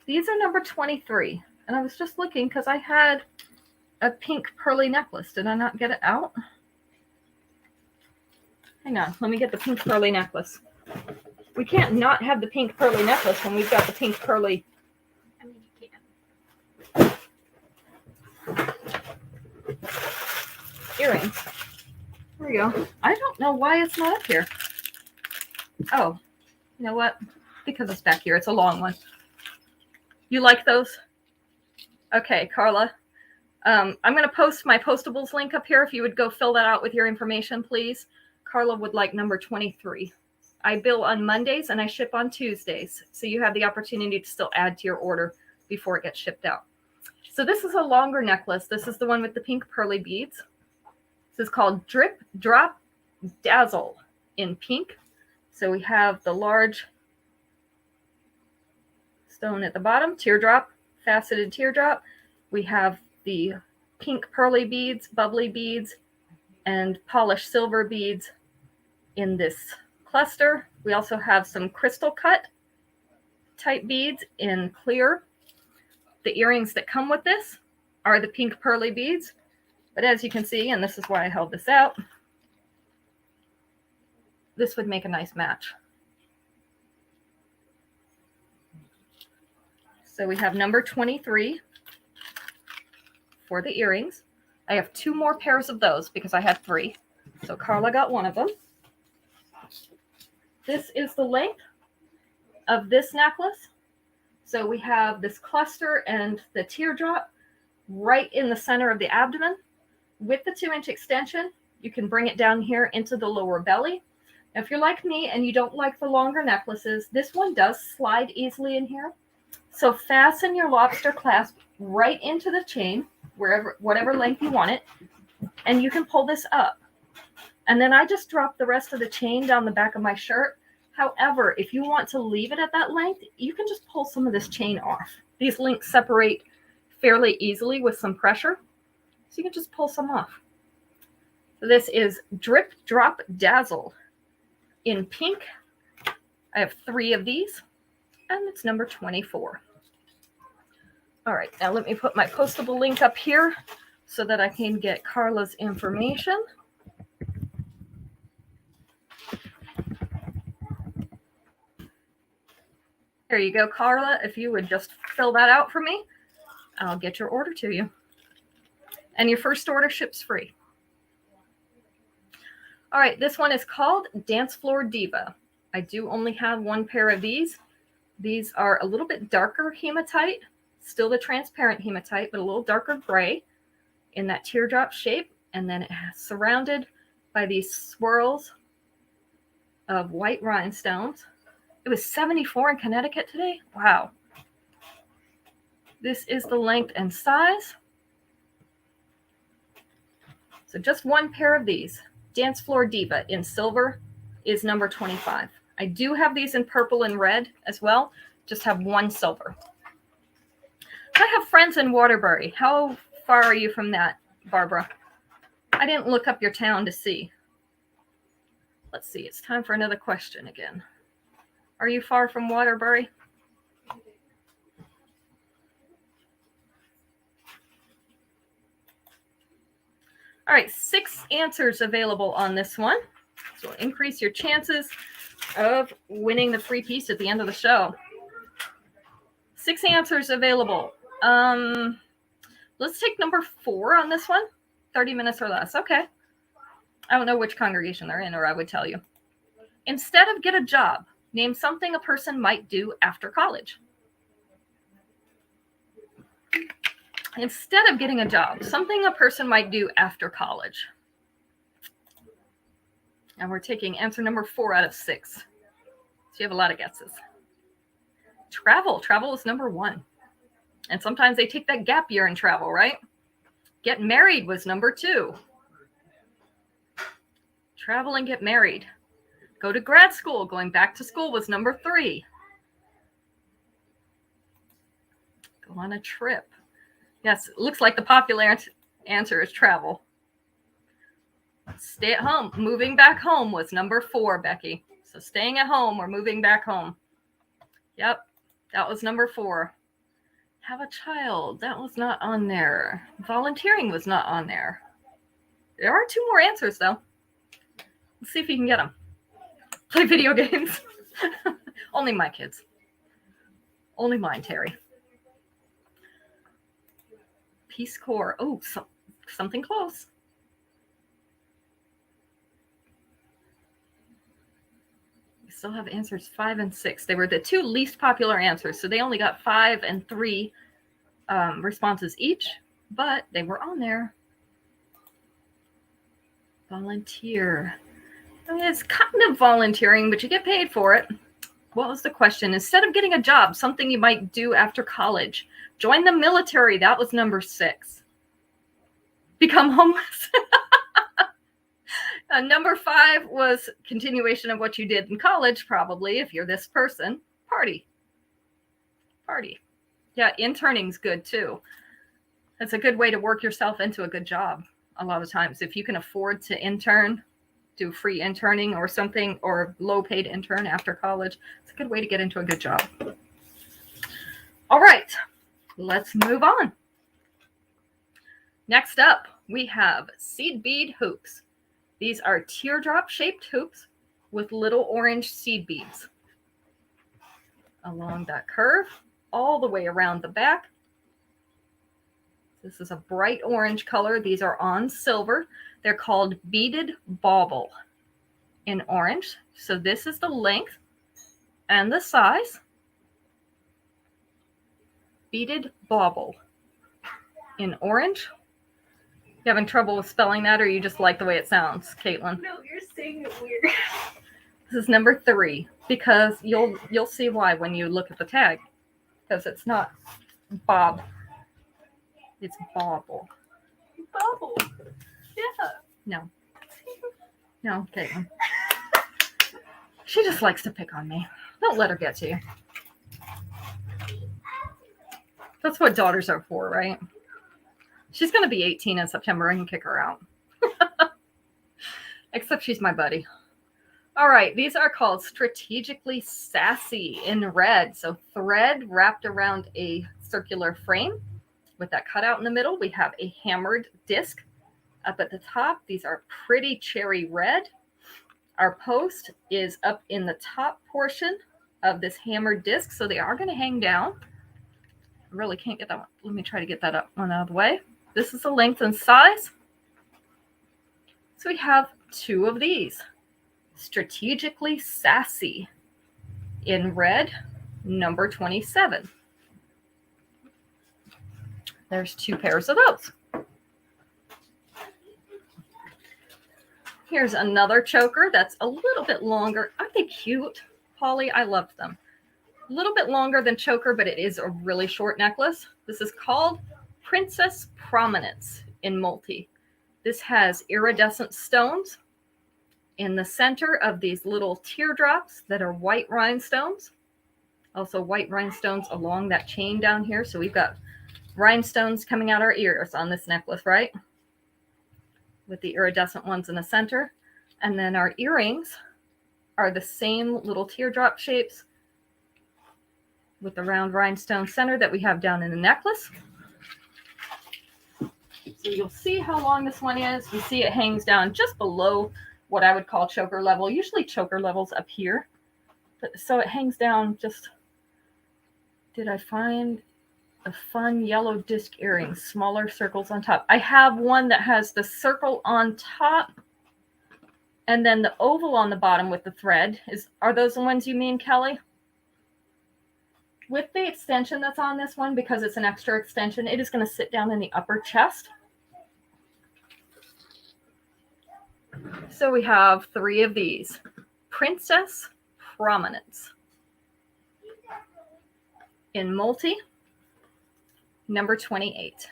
These are number 23. And I was just looking because I had a pink pearly necklace. Did I not get it out? Hang on, let me get the pink pearly necklace. We can't not have the pink pearly necklace when we've got the pink pearly. I mean, you can. Earrings. There we go. I don't know why it's not up here. Oh, you know what? Because it's back here. It's a long one. You like those? Okay, Carla. I'm going to post my postables link up here. If you would go fill that out with your information, please. Carla would like number 23. I bill on Mondays and I ship on Tuesdays. So you have the opportunity to still add to your order before it gets shipped out. So this is a longer necklace. This is the one with the pink pearly beads. This is called Drip, Drop, Dazzle in pink. So we have the large stone at the bottom, teardrop, faceted teardrop. We have the pink pearly beads, bubbly beads, and polished silver beads in this cluster. We also have some crystal cut type beads in clear. The earrings that come with this are the pink pearly beads. But as you can see, and this is why I held this out, this would make a nice match. So we have number 23 for the earrings. I have 2 more pairs of those because I had 3. So Carla got one of them. This is the length of this necklace. So we have this cluster and the teardrop right in the center of the abdomen. With the 2-inch extension, you can bring it down here into the lower belly. Now, if you're like me and you don't like the longer necklaces, this one does slide easily in here. So fasten your lobster clasp right into the chain, whatever length you want it, and you can pull this up. And then I just drop the rest of the chain down the back of my shirt. However, if you want to leave it at that length, you can just pull some of this chain off. These links separate fairly easily with some pressure. So you can just pull some off. So this is Drip, Drop, Dazzle in pink. I have 3 of these, and it's number 24. All right, now let me put my postable link up here so that I can get Carla's information. There you go, Carla. If you would just fill that out for me, I'll get your order to you. And your first order ships free. All right, this one is called Dance Floor Diva. I do only have 1 pair of these. These are a little bit darker hematite, still the transparent hematite, but a little darker gray. in that teardrop shape, and then it has surrounded by these swirls of white rhinestones. It was 74 in Connecticut today. Wow. This is the length and size. So just one pair of these. Dance Floor Diva in silver is number 25. I do have these in purple and red as well. Just have one silver. I have friends in Waterbury. How far are you from that, Barbara? I didn't look up your town to see. Let's see. It's time for another question again. Are you far from Waterbury? All right, 6 answers available on this one. So increase your chances of winning the free piece at the end of the show. 6 answers available. Let's take number 4 on this one. 30 minutes or less. Okay. I don't know which congregation they're in, or I would tell you. Instead of get a job, name something a person might do after college. Instead of getting a job, something a person might do after college. And we're taking answer number 4 out of 6. So you have a lot of guesses. Travel. Travel is number 1. And sometimes they take that gap year and travel, right? Get married was number 2. Travel and get married. Go to grad school. Going back to school was number 3. Go on a trip. Yes, it looks like the popular answer is travel. Stay at home. Moving back home was number 4, Becky. So staying at home or moving back home. Yep, that was number 4. Have a child. That was not on there. Volunteering was not on there. There are 2 more answers, though. Let's see if you can get them. Play video games. Only my kids. Only mine, Terry. Peace Corps. Oh, something close. We still have answers 5 and 6. They were the 2 least popular answers, so they only got 5 and 3 responses each, but they were on there. Volunteer. I mean, it's kind of volunteering, but you get paid for it. What was the question? Instead of getting a job, something you might do after college. Join the military. That was number 6. Become homeless. Number 5 was continuation of what you did in college, probably, if you're this person. Party. Yeah, interning's good, too. That's a good way to work yourself into a good job a lot of times. If you can afford to intern, do free interning or something, or low-paid intern after college, it's a good way to get into a good job. All right, let's move on. Next up, we have seed bead hoops. These are teardrop-shaped hoops with little orange seed beads along that curve, all the way around the back. This is a bright orange color. These are on silver. They're called beaded bauble in orange. So this is the length and the size. Beaded bauble in orange. You having trouble with spelling that, or you just like the way it sounds, Caitlin? No, you're saying it weird. This is number 3, because you'll see why when you look at the tag. Because it's not bob. It's bauble. Bubble. Yeah. No, Caitlin. She just likes to pick on me. Don't let her get to you. That's what daughters are for, right? She's going to be 18 in September. I can kick her out. Except she's my buddy. All right. These are called strategically sassy in red. So thread wrapped around a circular frame with that cutout in the middle. We have a hammered disc up at the top. These are pretty cherry red. Our post is up in the top portion of this hammered disc. So they are going to hang down. I really can't get that one. Let me try to get that up one out of the way. This is the length and size. So we have 2 of these. Strategically sassy in red, number 27. There's 2 pairs of those. Here's another choker that's a little bit longer. Aren't they cute, Polly? I loved them. A little bit longer than choker, but it is a really short necklace. This is called Princess Prominence in multi. This has iridescent stones in the center of these little teardrops that are white rhinestones. Also white rhinestones along that chain down here. So we've got rhinestones coming out our ears on this necklace, right? With the iridescent ones in the center. And then our earrings are the same little teardrop shapes with the round rhinestone center that we have down in the necklace. So you'll see how long this one is. You see it hangs down just below what I would call choker level. Usually choker level's up here. But so it hangs down just... Did I find a fun yellow disc earring? Smaller circles on top. I have one that has the circle on top and then the oval on the bottom with the thread. Are those the ones you mean, Kelly? With the extension that's on this one, because it's an extra extension, it is going to sit down in the upper chest. So we have 3 of these. Princess Prominence in multi, number 28.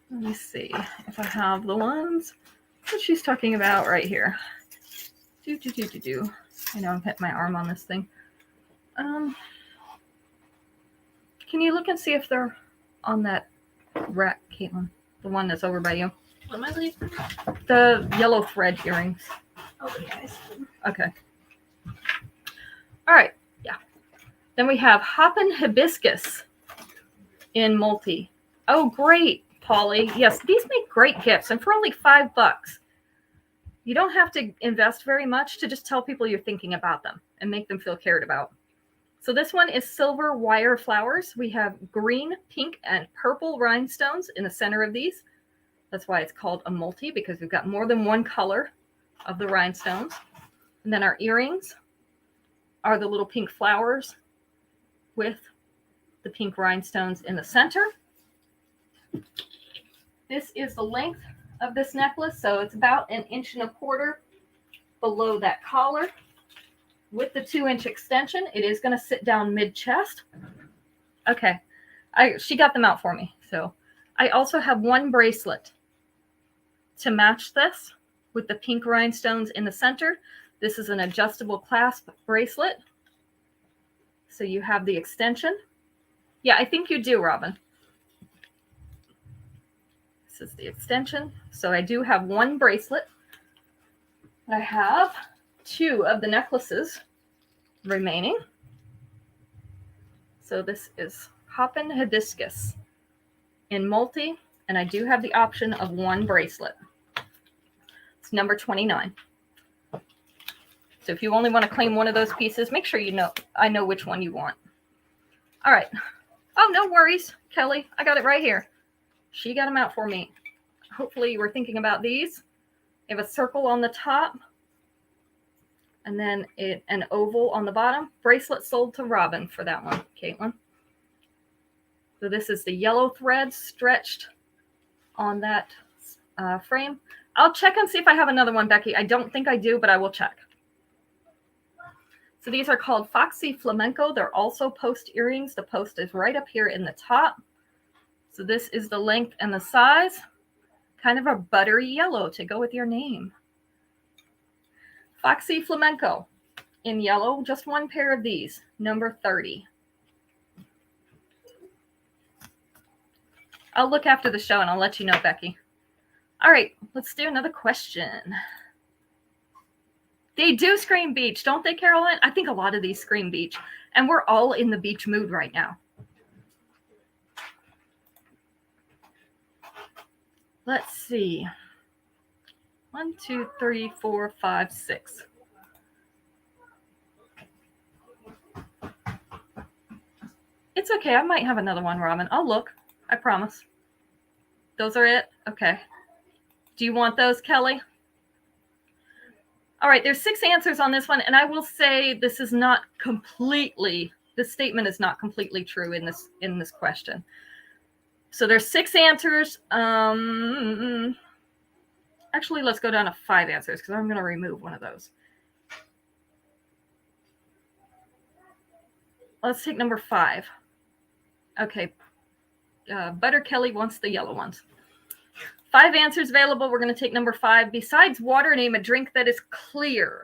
Let me see if I have the ones that she's talking about right here. I know I'm hitting my arm on this thing. Can you look and see if they're on that rack, Caitlin? The one that's over by you. What am I leaving? The yellow thread earrings. Oh, yeah, I see them. Okay. All right. Yeah. Then we have Hoppin' Hibiscus in multi. Oh, great, Polly. Yes, these make great gifts. And for only $5, you don't have to invest very much to just tell people you're thinking about them and make them feel cared about. So this one is silver wire flowers. We have green, pink, and purple rhinestones in the center of these. That's why it's called a multi, because we've got more than one color of the rhinestones. And then our earrings are the little pink flowers with the pink rhinestones in the center. This is the length of this necklace, so it's about 1.25 inches below that collar. With the 2-inch extension, it is going to sit down mid-chest. Okay, she got them out for me. So I also have one bracelet to match this with the pink rhinestones in the center. This is an adjustable clasp bracelet. So you have the extension. Yeah, I think you do, Robin. This is the extension. So I do have one bracelet. I have 2 of the necklaces remaining. So this is Hoppin' Hibiscus in multi, and I do have the option of one bracelet. It's number 29. So if you only want to claim one of those pieces, make sure I know which one you want. All right. Oh, no worries, Kelly. I got it right here. She got them out for me. Hopefully you were thinking about these. They have a circle on the top and then an oval on the bottom. Bracelet sold to Robin for that one, Caitlin. So this is the yellow thread stretched on that frame. I'll check and see if I have another one, Becky. I don't think I do, but I will check. So these are called Foxy Flamenco. They're also post earrings. The post is right up here in the top. So this is the length and the size. Kind of a buttery yellow to go with your name. Foxy Flamenco in yellow. Just one pair of these. Number 30. I'll look after the show and I'll let you know, Becky. All right, let's do another question. They do scream beach, don't they, Carolyn? I think a lot of these scream beach. And we're all in the beach mood right now. Let's see. 1, 2, 3, 4, 5, 6. It's okay. I might have another one, Robin. I'll look. I promise. Those are it? Okay. Do you want those, Kelly? All right. There's 6 answers on this one. And I will say this is not completely, this statement is not completely true in this question. So there's 6 answers. Actually, let's go down to 5 answers because I'm going to remove one of those. Let's take number 5. Okay. Butter Kelly wants the yellow ones. 5 answers available. We're going to take number 5. Besides water, name a drink that is clear.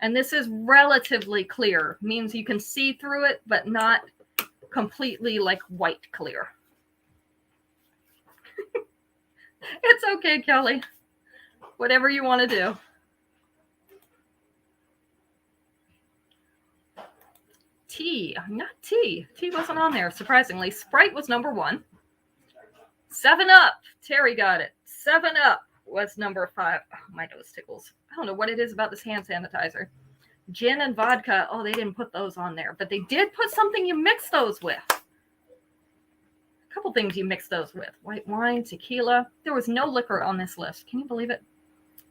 And this is relatively clear. Means you can see through it, but not completely like white clear. It's okay, Kelly. Whatever you want to do. Tea. Not tea. Tea wasn't on there, surprisingly. Sprite was number 1. 7-Up. Terry got it. 7-Up was number 5. Oh, my nose tickles. I don't know what it is about this hand sanitizer. Gin and vodka. Oh, they didn't put those on there. But they did put something you mix those with. A couple things you mix those with. White wine, tequila. There was no liquor on this list. Can you believe it?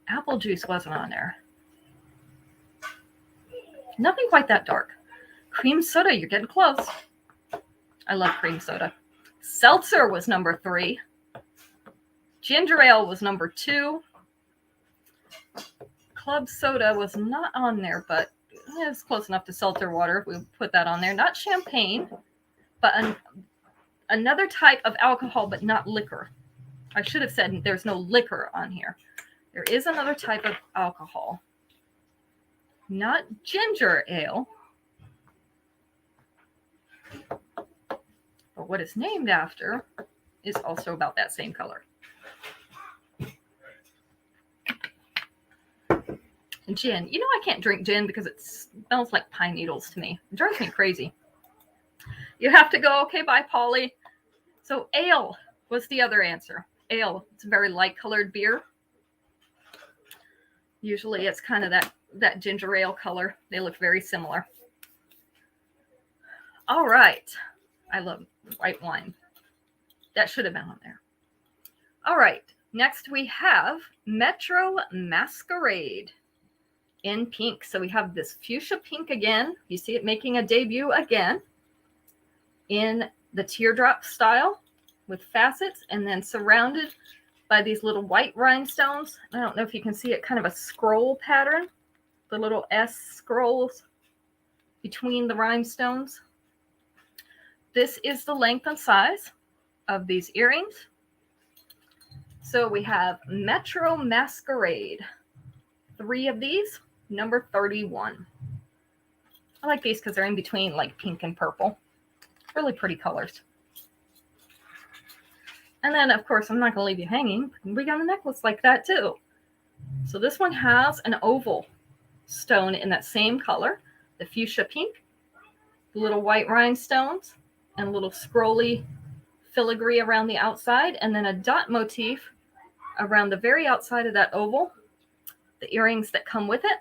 Apple juice wasn't on there. Nothing quite that dark. Cream soda. You're getting close. I love cream soda. Seltzer was number 3. Ginger ale was number 2. Club soda was not on there, but it's close enough to seltzer water. We put that on there. Not champagne, but another type of alcohol, but not liquor. I should have said there's no liquor on here. There is another type of alcohol. Not ginger ale, but what it's named after is also about that same color. Gin. You know I can't drink gin because it smells like pine needles to me. It drives me crazy. You have to go, okay, bye, Polly. So ale was the other answer. Ale. It's a very light colored beer. Usually it's kind of that ginger ale color. They look very similar. All right. I love white wine. That should have been on there. All right. Next we have Metro Masquerade in pink. So we have this fuchsia pink again. You see it making a debut again in the teardrop style with facets and then surrounded by these little white rhinestones. I don't know if you can see it, kind of a scroll pattern. The little S scrolls between the rhinestones. This is the length and size of these earrings. So we have Metro Masquerade. 3 of these, number 31. I like these because they're in between like pink and purple. Really pretty colors. And then, of course, I'm not going to leave you hanging. We got a necklace like that, too. So this one has an oval stone in that same color, the fuchsia pink, little white rhinestones, and a little scrolly filigree around the outside, and then a dot motif around the very outside of that oval. The earrings that come with it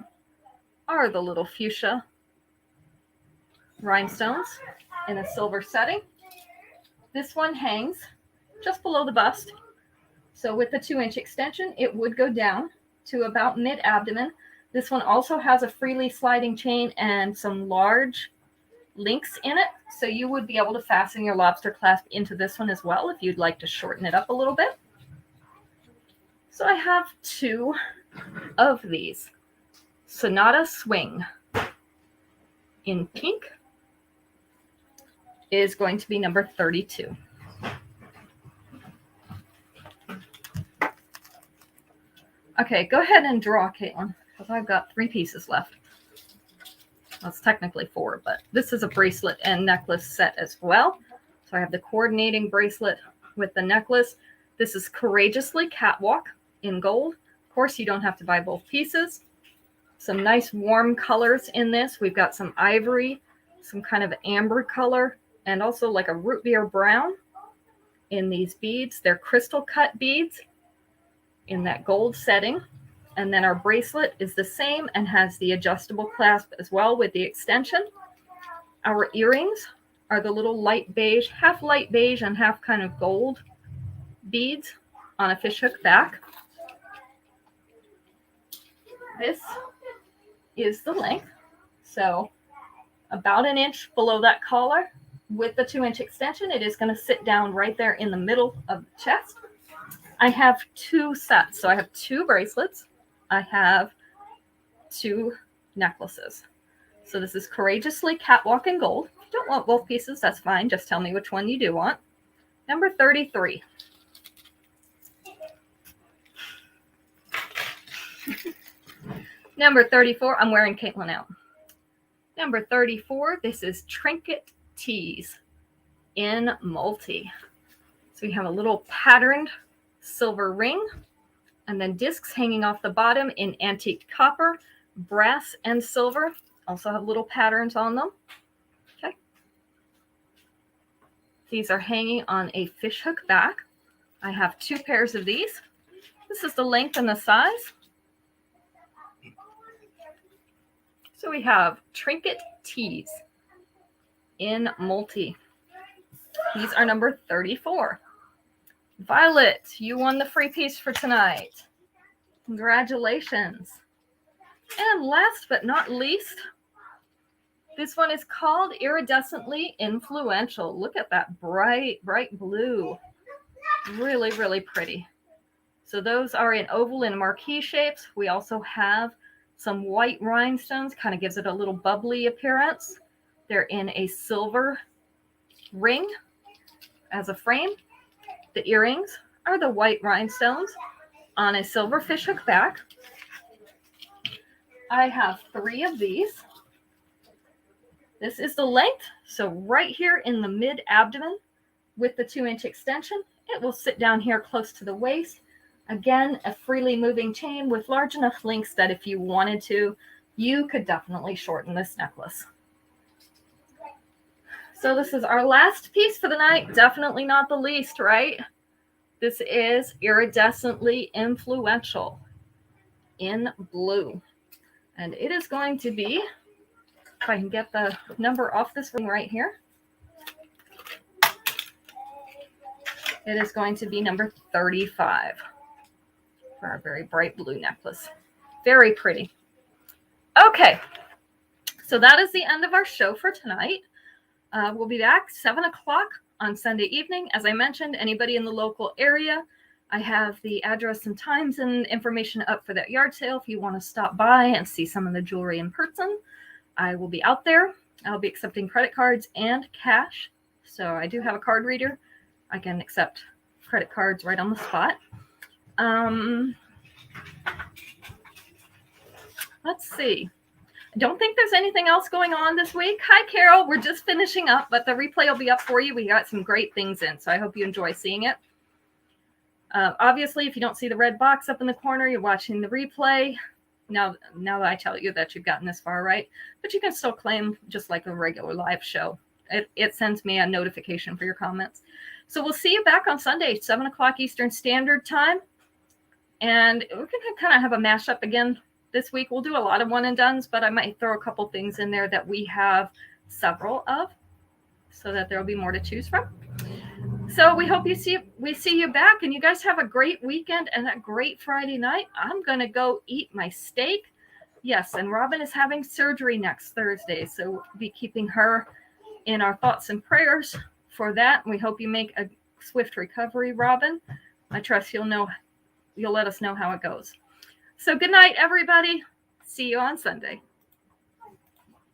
are the little fuchsia rhinestones in a silver setting. This one hangs just below the bust. So with the 2-inch extension, it would go down to about mid-abdomen. This one also has a freely sliding chain and some large links in it. So you would be able to fasten your lobster clasp into this one as well if you'd like to shorten it up a little bit. So I have 2 of these. Sonata Swing in pink is going to be number 32. Okay, go ahead and draw, Caitlin, because I've got 3 pieces left. Well, it's technically 4, but this is a bracelet and necklace set as well. So I have the coordinating bracelet with the necklace. This is Courageously Catwalk in gold. Of course, you don't have to buy both pieces. Some nice warm colors in this. We've got some ivory, some kind of amber color, and also like a root beer brown in these beads. They're crystal cut beads in that gold setting. And then our bracelet is the same and has the adjustable clasp as well with the extension. Our earrings are the little light beige and half kind of gold beads on a fishhook back. This is the length. So about 1 inch below that collar, with the 2-inch extension. It is going to sit down right there in the middle of the chest. I have 2 sets. So I have 2 bracelets. I have 2 necklaces. So this is Courageously Catwalk in Gold. If you don't want both pieces, that's fine. Just tell me which one you do want. Number 33. Number 34, I'm wearing Caitlin out. Number 34, this is Trinket Tees in multi. So we have a little patterned silver ring and then discs hanging off the bottom in antique copper, brass, and silver. Also have little patterns on them. Okay. These are hanging on a fishhook back. I have 2 pairs of these. This is the length and the size. So we have Trinket Tees in multi. These are number 34. Violet, you won the free piece for tonight. Congratulations. And last but not least, this one is called Iridescently Influential. Look at that bright, bright blue. Really, really pretty. So those are in oval and marquee shapes. We also have some white rhinestones, kind of gives it a little bubbly appearance. They're in a silver ring as a frame. The earrings are the white rhinestones on a silver fishhook back. I have 3 of these. This is the length, so right here in the mid-abdomen with the 2-inch extension. It will sit down here close to the waist. Again, a freely moving chain with large enough links that if you wanted to, you could definitely shorten this necklace. So this is our last piece for the night. Definitely not the least, right? This is Iridescently Influential in blue. And it is going to be, if I can get the number off this ring right here, it is going to be number 35. For our very bright blue necklace. Very pretty. Okay, so that is the end of our show for tonight. We'll be back 7 o'clock on Sunday evening. As I mentioned, anybody in the local area, I have the address and times and information up for that yard sale. If you want to stop by and see some of the jewelry in person, I will be out there. I'll be accepting credit cards and cash. So I do have a card reader. I can accept credit cards right on the spot. Let's see. I don't think there's anything else going on this week. Hi, Carol. We're just finishing up, but the replay will be up for you. We got some great things in, so I hope you enjoy seeing it. Obviously, if you don't see the red box up in the corner, you're watching the replay. Now that I tell you that you've gotten this far, right? But you can still claim just like a regular live show. It sends me a notification for your comments. So we'll see you back on Sunday, 7 o'clock Eastern Standard Time. And we can kind of have a mashup again this week. We'll do a lot of one and dones, but I might throw a couple things in there that we have several of so that there'll be more to choose from. So we hope we see you back, and you guys have a great weekend and a great Friday night. I'm going to go eat my steak. Yes, and Robin is having surgery next Thursday, so we'll be keeping her in our thoughts and prayers for that. We hope you make a swift recovery, Robin. I trust you'll let us know how it goes. So good night, everybody. See you on Sunday.